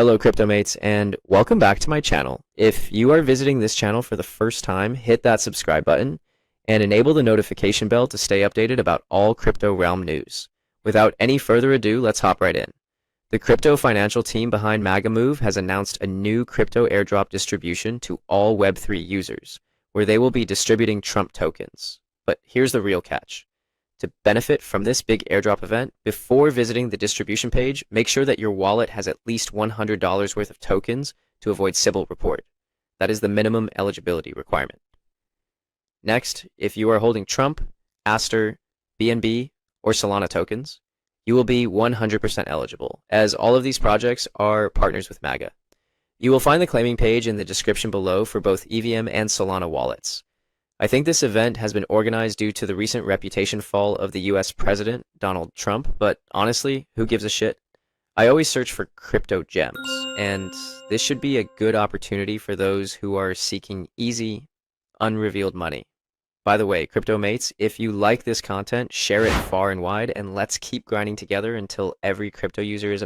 Hello crypto mates and welcome back to my channel. If you are visiting this channel for the first time, hit that subscribe button and enable the notification bell to stay updated about all crypto realm news. Without any further ado, let's hop right in. The crypto financial team behind MagaMove has announced a new crypto airdrop distribution to all Web3 users, where they will be distributing Trump tokens. But here's the real catch. To benefit from this big airdrop event, before visiting the distribution page, make sure that your wallet has at least $100 worth of tokens to avoid Sybil report. That is the minimum eligibility requirement. Next, if you are holding Trump, Aster, BNB, or Solana tokens, you will be 100% eligible, as all of these projects are partners with MAGA. You will find the claiming page in the description below for both EVM and Solana wallets. I think this event has been organized due to the recent reputation fall of the US President, Donald Trump, but honestly, who gives a shit? I always search for crypto gems, and this should be a good opportunity for those who are seeking easy, unrevealed money. By the way, crypto mates, if you like this content, share it far and wide, and let's keep grinding together until every crypto user is a